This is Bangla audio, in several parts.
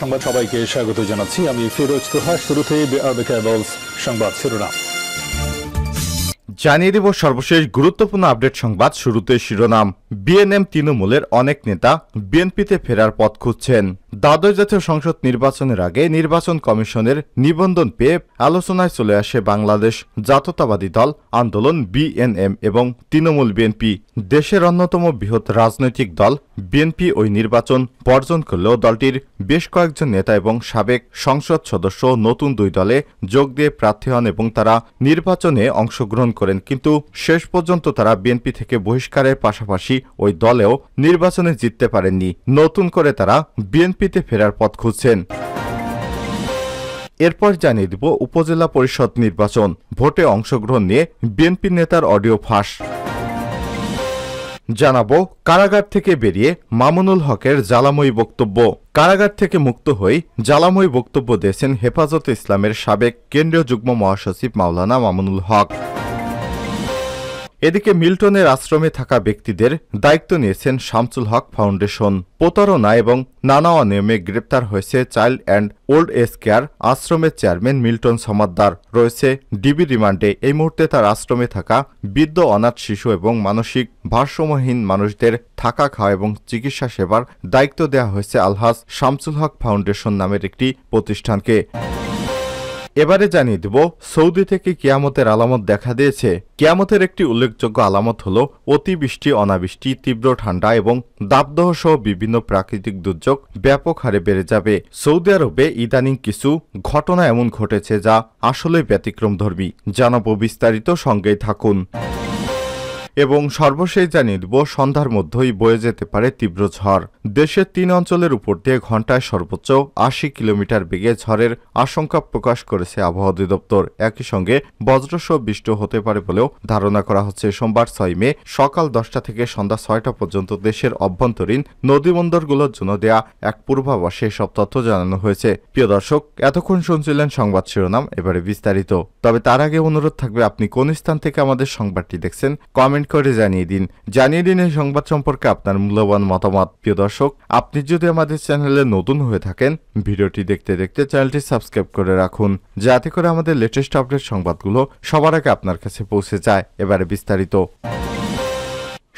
সংবাদ সবাইকে স্বাগত জানাচ্ছি আমি ফিরোজ তোহা। শুরুতে সংবাদ শিরোনাম জানিয়ে দেব সর্বশেষ গুরুত্বপূর্ণ আপডেট সংবাদ। শুরুতে শিরোনাম, বিএনএম তৃণমূলের অনেক নেতা বিএনপিতে ফেরার পথ খুঁজছেন। দ্বাদশ জাতীয় সংসদ নির্বাচনের আগে নির্বাচন কমিশনের নিবন্ধন পেয়ে আলোচনায় চলে আসে বাংলাদেশ জাতীয়তাবাদী দল আন্দোলন বিএনএম এবং তৃণমূল বিএনপি। দেশের অন্যতম বৃহৎ রাজনৈতিক দল বিএনপি ওই নির্বাচন বর্জন করলেও দলটির বেশ কয়েকজন নেতা এবং সাবেক সংসদ সদস্য নতুন দুই দলে যোগ দিয়ে প্রার্থী হন এবং তারা নির্বাচনে অংশগ্রহণ করেন, কিন্তু শেষ পর্যন্ত তারা বিএনপি থেকে বহিষ্কারের পাশাপাশি ওই দলেও নির্বাচনে জিততে পারেননি। নতুন করে তারা বিএনপিতে ফেরার পথ খুঁজছেন। এরপর জানিয়ে দিব উপজেলা পরিষদ নির্বাচন, ভোটে অংশগ্রহণ নিয়ে বিএনপি নেতার অডিও ফাঁস। জানাবো কারাগার থেকে বেরিয়ে মামুনুল হকের জ্বালাময়ী বক্তব্য। কারাগার থেকে মুক্ত হয়ে জ্বালাময়ী বক্তব্য দিয়েছেন হেফাজতে ইসলামের সাবেক কেন্দ্রীয় যুগ্ম মহাসচিব মাওলানা মামুনুল হক। এদিকে মিল্টনের আশ্রমে থাকা ব্যক্তিদের দায়িত্ব নিয়েছেন শামসুল হক ফাউন্ডেশন। প্রতারণা এবং নানা অনিয়মে গ্রেপ্তার হয়েছে child and old age care আশ্রমের চেয়ারম্যান মিল্টন সমাদ্দার, রয়েছে ডিবি রিমান্ডে। এই মুহূর্তে তার আশ্রমে থাকা বৃদ্ধ, অনাথ শিশু এবং মানসিক ভারসাম্যহীন মানুষদের থাকা, খাওয়া এবং চিকিৎসা সেবার দায়িত্ব দেওয়া হয়েছে আলহাজ শামসুল হক ফাউন্ডেশন নামের একটি প্রতিষ্ঠানকে। এবারে জানিয়ে দেব সৌদি থেকে কিয়ামতের আলামত দেখা দিয়েছে। কিয়ামতের একটি উল্লেখযোগ্য আলামত হল অতিবৃষ্টি, অনাবৃষ্টি, তীব্র ঠান্ডা এবং দাবদাহ সহ বিভিন্ন প্রাকৃতিক দুর্যোগ ব্যাপক হারে বেড়ে যাবে। সৌদি আরবে ইদানিং কিছু ঘটনা এমন ঘটেছে যা আসলে ব্যতিক্রমধর্মী। জানাবো বিস্তারিত, সঙ্গেই থাকুন। এবং সর্বশেষ জানিয়ে দেব সন্ধ্যার মধ্যেই বয়ে যেতে পারে তীব্র ঝড়। দেশের 3 অঞ্চলের উপর দিয়ে ঘণ্টায় সর্বোচ্চ 80 কিলোমিটার বেগে ঝড়ের আশঙ্কা প্রকাশ করেছে আবহাওয়া অধিদপ্তর। একই সঙ্গে বজ্রসহ বৃষ্টি হতে পারে বলেও ধারণা করা হচ্ছে। সোমবার 6 মে সকাল 10টা থেকে সন্ধ্যা 6টা পর্যন্ত দেশের অভ্যন্তরীণ নদীবন্দরগুলোর জন্য দেয়া এক পূর্বাভাসে সব তথ্য জানানো হয়েছে। প্রিয় দর্শক, এতক্ষণ শুনছিলেন সংবাদ শিরোনাম, এবারে বিস্তারিত। তবে তার আগে অনুরোধ থাকবে, আপনি কোন স্থান থেকে আমাদের সংবাদটি দেখছেন কমেন্ট করে জানিয়ে দিন এই সংবাদ সম্পর্কে আপনার মূল্যবান মতামত। প্রিয় দর্শক, আপনি যদি আমাদের চ্যানেলে নতুন হয়ে থাকেন, ভিডিওটি দেখতে দেখতে চ্যানেলটি সাবস্ক্রাইব করে রাখুন, যাতে করে আমাদের লেটেস্ট আপডেট সংবাদগুলো সবার আগে আপনার কাছে পৌঁছে যায়। এবারে বিস্তারিত।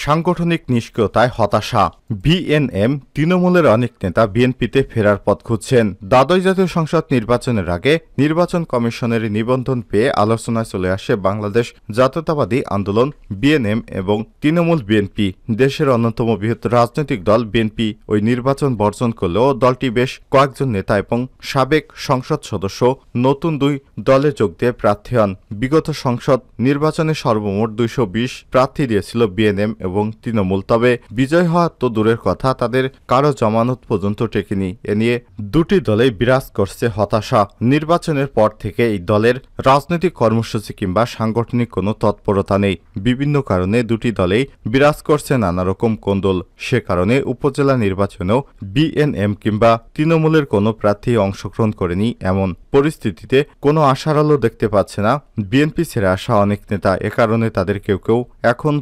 সাংগঠনিক নিষ্ক্রিয়তায় হতাশা, বিএনএম তৃণমূলের অনেক নেতা বিএনপিতে ফেরার পথ খুঁজছেন। দ্বাদশ জাতীয় সংসদ নির্বাচনের আগে নির্বাচন কমিশনের নিবন্ধন পেয়ে আলোচনায় চলে আসে বাংলাদেশ জাতীয়তাবাদী আন্দোলন বিএনএম এবং তৃণমূল বিএনপি। দেশের অন্যতম বৃহৎ রাজনৈতিক দল বিএনপি ওই নির্বাচন বর্জন করলেও দলটি বেশ কয়েকজন নেতা এবং সাবেক সংসদ সদস্য নতুন দুই দলে যোগ দিয়ে প্রার্থী হন। বিগত সংসদ নির্বাচনে সর্বমোট 220 প্রার্থী দিয়েছিল বিএনএম এবং তৃণমূল। তবে বিজয় হওয়া তো দূরের কথা, তাদের কারো জামানত পর্যন্ত টেকেনি। এ নিয়ে দুটি দলেই বিরাজ করছে হতাশা। নির্বাচনের পর থেকে এই দলের রাজনৈতিক কর্মসূচি কিংবা সাংগঠনিক কোনো তৎপরতা নেই। বিভিন্ন কারণে দুটি দলেই বিরাজ করছে নানা রকম কোন্দল। সে কারণে উপজেলা নির্বাচনেও বিএনএম কিংবা তৃণমূলের কোনো প্রার্থী অংশগ্রহণ করেনি। এমন পরিস্থিতিতে কোনো আশার আলো দেখতে পাচ্ছে না বিএনপি ছেড়ে আসা অনেক নেতা। এ কারণে তাদের কেউ কেউ এখন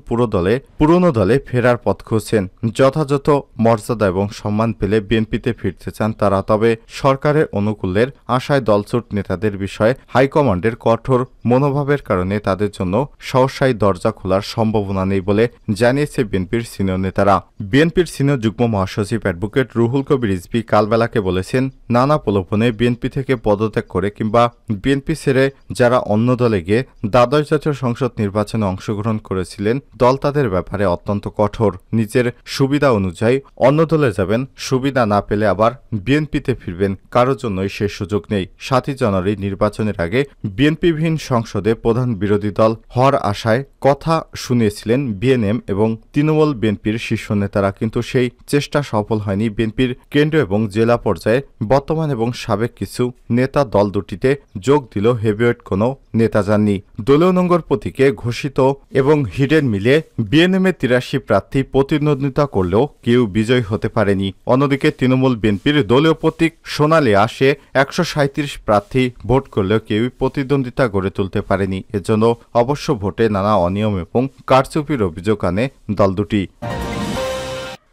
পুরনো দলে ফেরার পথ খুঁজছেন। যথাযথ মর্যাদা এবং সম্মান পেলে বিএনপিতে ফিরতে চান তারা। তবে সরকারের অনুকূলের আশায় দলছুট নেতাদের বিষয়ে হাইকমান্ডের কঠোর মনোভাবের কারণে তাদের জন্য সহসাই দরজা খোলার সম্ভাবনা নেই বলে জানিয়েছে বিএনপির সিনিয়র নেতারা। বিএনপির সিনিয়র যুগ্ম মহাসচিব অ্যাডভোকেট রুহুল কবির রিজভী কালবেলাকে বলেছেন, নানা প্রলোভনে বিএনপি থেকে পদত্যাগ করে কিংবা বিএনপি ছেড়ে যারা অন্য দলে গিয়ে দ্বাদশ জাতীয় সংসদ নির্বাচনে অংশগ্রহণ করেছিলেন, দল তাদের ব্যাপারে অত্যন্ত কঠোর। নিজের সুবিধা অনুযায়ী অন্য দলে যাবেন, সুবিধা না পেলে আবার বিএনপিতে ফিরবেন, কারোর জন্যই সে সুযোগ নেই। 7 জানুয়ারি নির্বাচনের আগে বিএনপিবিহীন সংসদে প্রধান বিরোধী দল হওয়ার আশায় কথা শুনিয়েছিলেন বিএনএম এবং তৃণমূল বিএনপির শীর্ষ নেতারা, কিন্তু সেই চেষ্টা সফল হয়নি। বিএনপির কেন্দ্র এবং জেলা পর্যায়ে বর্তমান এবং সাবেক কিছু নেতা দল দুটিতে যোগ দিল, হেভিওয়েট কোনো নেতা যাননি। দলীয় নম্বর প্রতীকে ঘোষিত এবং হিডেন মিলে বিএনএমের 83 প্রার্থী প্রতিদ্বন্দ্বিতা করলেও কেউ বিজয়ী হতে পারেনি। অন্যদিকে তৃণমূল বিএনপির দলীয় প্রতীক সোনালী আসে 137 প্রার্থী ভোট করলেও কেউই প্রতিদ্বন্দ্বিতা গড়ে তুলতে পারেনি। এজন্য অবশ্য ভোটে নানা অনিয়ম এবং কারচুপির অভিযোগ আনে দল দুটি।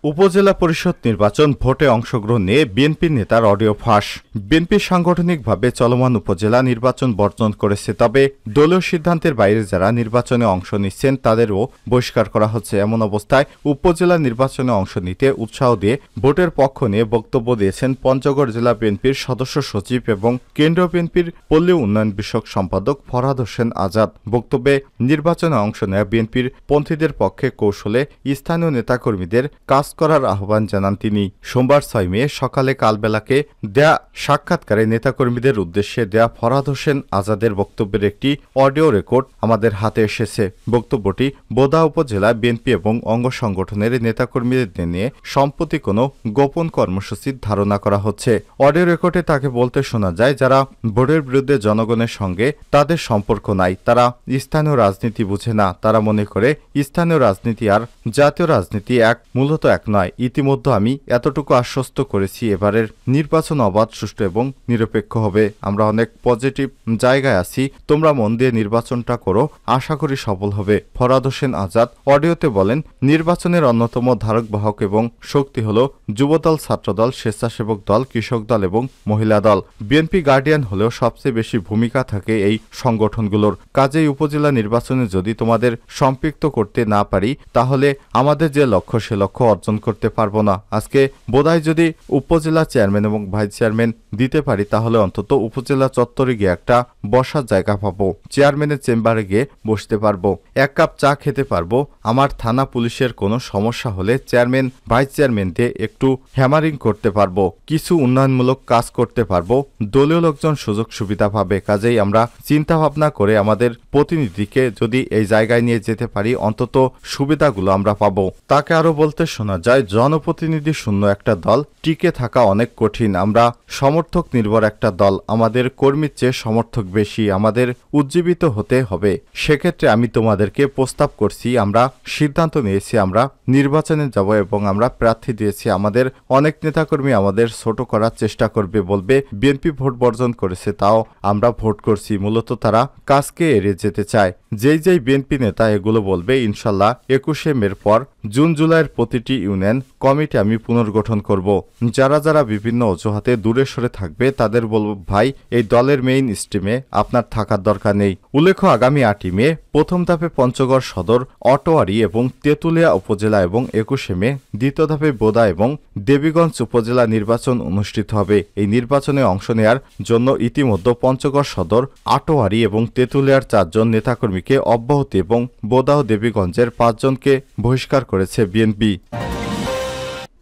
উপজেলা পরিষদ নির্বাচন ভোটে অংশগ্রহণ নিয়ে বিএনপি নেতার অডিও ফাঁস। বিএনপি সাংগঠনিকভাবে চলমান উপজেলা নির্বাচন বর্জন করেছে, তবে দলীয় সিদ্ধান্তের বাইরে যারা নির্বাচনে অংশ নিচ্ছেন তাদেরও বহিষ্কার করা হচ্ছে। এমন অবস্থায় উপজেলা নির্বাচনে অংশ নিতে উৎসাহ দিয়ে ভোটের পক্ষ নিয়ে বক্তব্য দিয়েছেন পঞ্চগড় জেলা বিএনপির সদস্য সচিব এবং কেন্দ্রীয় বিএনপির পল্লী উন্নয়ন বিষয়ক সম্পাদক ফরহাদ হোসেন আজাদ। বক্তব্যে নির্বাচনে অংশ নেওয়া বিএনপির পন্থীদের পক্ষে কৌশলে স্থানীয় নেতাকর্মীদের কাজ করার আহ্বান জানান তিনি। সোমবার 6 মে সকালে কালবেলাকে দেয়া সাক্ষাৎকারে নেতাকর্মীদের উদ্দেশ্যে দেয়া ফরহাদ হোসেন আজাদের বক্তব্যের একটি অডিও রেকর্ড আমাদের হাতে এসেছে। বক্তব্যটি বোদা উপজেলা বিএনপি এবং অঙ্গ সংগঠনের নেতাকর্মীদের নিয়ে সম্প্রতি কোনো গোপন কর্মসূচির ধারণা করা হচ্ছে। অডিও রেকর্ডে তাকে বলতে শোনা যায়, যারা ভোটের বিরুদ্ধে জনগণের সঙ্গে তাদের সম্পর্ক নাই, তারা স্থানীয় রাজনীতি বুঝে না, তারা মনে করে স্থানীয় রাজনীতি আর জাতীয় রাজনীতি মূলত এক নয়। ইতিমধ্যে আমি এতটুকু আশ্বস্ত করেছি, এবারের নির্বাচন অবাধ, সুষ্ঠু এবং নিরপেক্ষ হবে। আমরা অনেক পজিটিভ জায়গায় আছি, তোমরা মন দিয়ে নির্বাচনটা করো, আশা করি সফল হবে। ফরহাদ হোসেন আজাদ অডিওতে বলেন, নির্বাচনের অন্যতম ধারক বাহক এবং শক্তি হল যুবদল, ছাত্রদল, স্বেচ্ছাসেবক দল, কৃষক দল এবং মহিলা দল। বিএনপি গার্ডিয়ান হলেও সবচেয়ে বেশি ভূমিকা থাকে এই সংগঠনগুলোর। কাজেই উপজেলা নির্বাচনে যদি তোমাদের সম্পৃক্ত করতে না পারি তাহলে আমাদের যে লক্ষ্য সে লক্ষ্য অর্জন করতে পারবো না। আজকে বোধহয় যদি উপজেলা চেয়ারম্যান এবং ভাইস চেয়ারম্যান দিতে পারি তাহলে অন্তত উপজেলা চত্বরে গিয়ে একটা বসার জায়গা পাবো, চেয়ারম্যানের চেম্বারে গিয়ে বসতে পারবো, এক কাপ চা খেতে পারবো। আমার থানা পুলিশের কোনো সমস্যা হলে চেয়ারম্যান ভাইস চেয়ারম্যান দিয়ে একটু হ্যামারিং করতে পারবো, কিছু উন্নয়নমূলক কাজ করতে পারবো, দলীয় লোকজন সুযোগ সুবিধা পাবে। কাজেই আমরা চিন্তা ভাবনা করে আমাদের প্রতিনিধিকে যদি এই জায়গায় নিয়ে যেতে পারি অন্তত সুবিধাগুলো আমরা পাবো। তাকে আরো বলতে শোনা যায়, জনপ্রতিনিধি শূন্য একটা দল টিকে থাকা অনেক কঠিন। আমরা সমর্থক নির্ভর একটা দল, আমাদের কর্মীর চেয়ে সমর্থক বেশি, আমাদের উজ্জীবিত হতে হবে। সেক্ষেত্রে আমি তোমাদেরকে প্রস্তাব করছি, আমরা সিদ্ধান্ত নিয়েছি আমরা নির্বাচনে যাব এবং আমরা প্রার্থী দিয়েছি। আমাদের অনেক নেতাকর্মী আমাদের ছোট করার চেষ্টা করবে, বলবে বিএনপি ভোট বর্জন করেছে, তাও আমরা ভোট করছি। মূলত তারা কাজকে এড়িয়ে যেতে চায়। যেই বিএনপি নেতা এগুলো বলবে, ইনশাল্লাহ 21শে মের পর জুন জুলাইয়ের প্রতিটি ইউনিয়ন কমিটি আমি পুনর্গঠন করব। যারা যারা বিভিন্ন অজুহাতে দূরে সরে থাকবে তাদের বলব, ভাই এই দলের মেইন স্ট্রিমে আপনার থাকার দরকার নেই। উল্লেখ্য, আগামী 8 মে প্রথম ধাপে পঞ্চগড় সদর, অটোয়ারি এবং তেঁতুলিয়া উপজেলা এবং 21শে মে দ্বিতীয় ধাপে বোদা এবং দেবীগঞ্জ উপজেলা নির্বাচন অনুষ্ঠিত হবে। এই নির্বাচনে অংশ নেওয়ার জন্য ইতিমধ্যে পঞ্চগড় সদর, আটোয়ারি এবং তেঁতুলিয়ার 4 জন নেতাকর্মীকে অব্যাহতি এবং বোদা ও দেবীগঞ্জের 5 জনকে বহিষ্কার করেছে বিএনপি।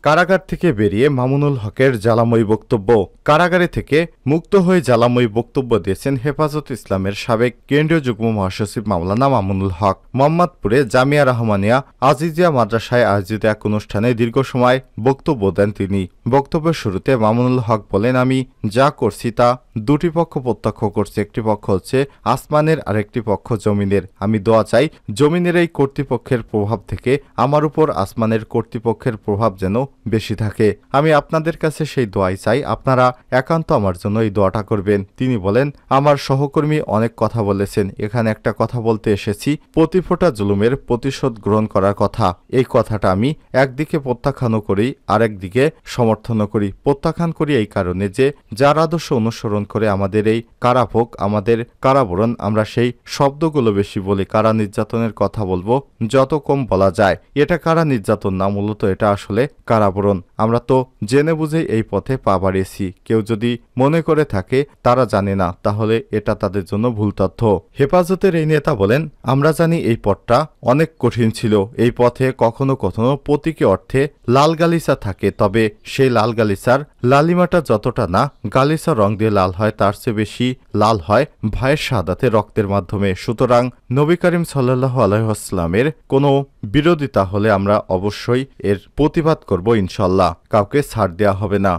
কারাগার থেকে বেরিয়ে মামুনুল হকের জ্বালাময়ী বক্তব্য। কারাগারে থেকে মুক্ত হয়ে জ্বালাময়ী বক্তব্য দিয়েছেন হেফাজত ইসলামের সাবেক কেন্দ্রীয় যুগ্ম মহাসচিব মাওলানা মামুনুল হক। মোহাম্মদপুরে জামিয়া রহমানিয়া আজিজিয়া মাদ্রাসায় আয়োজিত এক অনুষ্ঠানে দীর্ঘ সময় বক্তব্য দেন তিনি। বক্তব্যের শুরুতে মামুনুল হক বলেন, আমি যা করছি তা দুটি পক্ষ প্রত্যক্ষ করছে, একটি পক্ষ হচ্ছে আসমানের আর একটি পক্ষ জমিনের। আমি দোয়া চাই জমিনের এই কর্তৃপক্ষের প্রভাব থেকে আমার উপর আসমানের কর্তৃপক্ষের প্রভাব যেন বেশি থাকে। আমি আপনাদের কাছে সেই দোয়াই চাই, আপনারা একান্ত আমার জন্য এই দোয়াটা করবেন। তিনি বলেন, আমার সহকর্মী অনেক কথা বলেছেন, এখানে একটা কথা বলতে এসেছি, প্রতি ফোঁটা জুলুমের প্রতিশোধ গ্রহণ করার কথা। এই কথাটা আমি একদিকে প্রত্যাখ্যানও করি, আরেকদিকে সমর্থনও করি। প্রত্যাখ্যান করি এই কারণে যে যার আদর্শ অনুসরণ করে আমাদের এই কারাভোগ, আমাদের কারাবরণ, আমরা সেই শব্দগুলো বেশি বলি। কারা নির্যাতনের কথা বলবো যত কম বলা যায়। এটা কারা নির্যাতন না, মূলত এটা আসলে কারাবরণ। আমরা তো জেনে বুঝেই এই পথে পা বাড়িয়েছি। কেউ যদি মনে করে থাকে তারা জানে না, তাহলে এটা তাদের জন্য ভুল তথ্য। হেফাজতের এই নেতা বলেন, আমরা জানি এই পথটা অনেক কঠিন ছিল। এই পথে কখনো কখনো প্রতীকী অর্থে লাল গালিচা থাকে, তবে সেই লাল গালিচার লালিমাটা যতটা না গালিচা রং দিয়ে লাল হয়, তার চেয়ে বেশি লাল হয় ভাইয়ের শাহাদাতে রক্তের মাধ্যমে। সুতরাং নবী করিম সাল্লাল্লাহু আলাইহি ওয়াসাল্লামের কোনো বিরোধিতা হলে আমরা অবশ্যই এর প্রতিবাদ করব ইনশাল্লাহ। কাউকে ছাড় দেওয়া হবে না।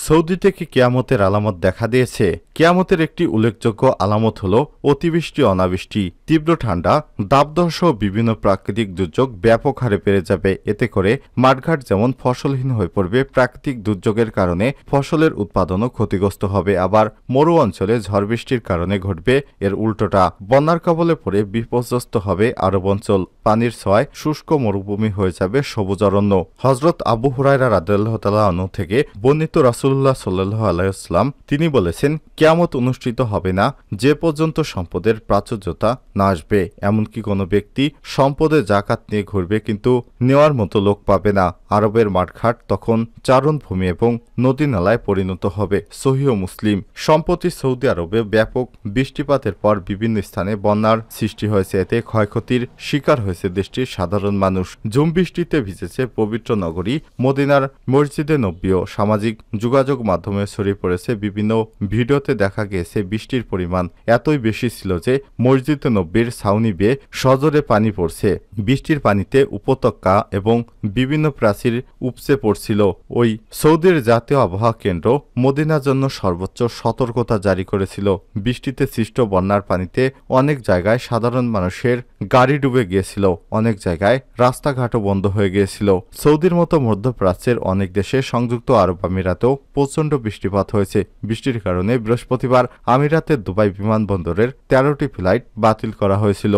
সৌদিতে কি কিয়ামতের আলামত দেখা দিয়েছে? কিয়ামতের একটি উল্লেখযোগ্য আলামত হল অতিবৃষ্টি, অনাবৃষ্টি, তীব্র ঠান্ডা, দাবদাহ সহ বিভিন্ন প্রাকৃতিক দুর্যোগ ব্যাপক হারে বেড়ে যাবে। এতে করে মাঠঘাট যেমন ফসলহীন হয়ে পড়বে, প্রাকৃতিক দুর্যোগের কারণে ফসলের উৎপাদনও ক্ষতিগ্রস্ত হবে। আবার মরু অঞ্চলে ঝড় বৃষ্টির কারণে ঘটবে এর উল্টোটা, বন্যার কবলে পড়ে বিপর্যস্ত হবে আরব অঞ্চল। পানির ছোঁয়ায় শুষ্ক মরুভূমি হয়ে যাবে সবুজ অরণ্য। হযরত আবু হুরায়রা রাদিয়াল্লাহু তাআলা আনহু থেকে বর্ণিত রাসূলুল্লাহ সাল্লাল্লাহু আলাইহি ওয়াসাল্লাম তিনি বলেছেন, কিয়ামত অনুষ্ঠিত হবে না যে পর্যন্ত সম্পদের প্রাচুর্যতা না আসবে। এমনকি কোনো ব্যক্তি সম্পদে যাকাত নিয়ে ঘুরবে কিন্তু নেওয়ার মতো লোক পাবে না। আরবের মাঠঘাট তখন চারণভূমি এবং নদী নালায় পরিণত হবে। সহিহ মুসলিম। সম্প্রতি সৌদি আরবে ব্যাপক বৃষ্টিপাতের পর বিভিন্ন স্থানে বন্যার সৃষ্টি হয়েছে। এতে ক্ষয়ক্ষতির শিকার হয়েছে দেশটির সাধারণ মানুষ। ঝুম বৃষ্টিতে ভিজেছে পবিত্র নগরী মদিনার মসজিদে নববীও। সামাজিক যোগাযোগ মাধ্যমে ছড়িয়ে পড়েছে বিভিন্ন ভিডিওতে দেখা গিয়েছে বৃষ্টির পরিমাণ এতই বেশি ছিল যে মসজিদে নববীর ছাউনি বেয়ে সজোরে পানি পড়ছে। বৃষ্টির পানিতে উপত্যকা এবং বিভিন্ন প্রাচীর উপচে পড়ছিল। ওই সৌদির জাতীয় আবহাওয়া কেন্দ্র মদিনার জন্য সর্বোচ্চ সতর্কতা জারি করেছিল। বৃষ্টিতে সৃষ্ট বন্যার পানিতে অনেক জায়গায় সাধারণ মানুষের গাড়ি ডুবে গিয়েছিল, অনেক জায়গায় রাস্তাঘাটও বন্ধ হয়ে গিয়েছিল। সৌদির মতো মধ্যপ্রাচ্যের অনেক দেশে সংযুক্ত আরব আমিরাতেও প্রচণ্ড বৃষ্টিপাত হয়েছে। বৃষ্টির কারণে বৃহস্পতিবার আমিরাতের দুবাই বিমানবন্দরের 13টি ফ্লাইট বাতিল করা হয়েছিল।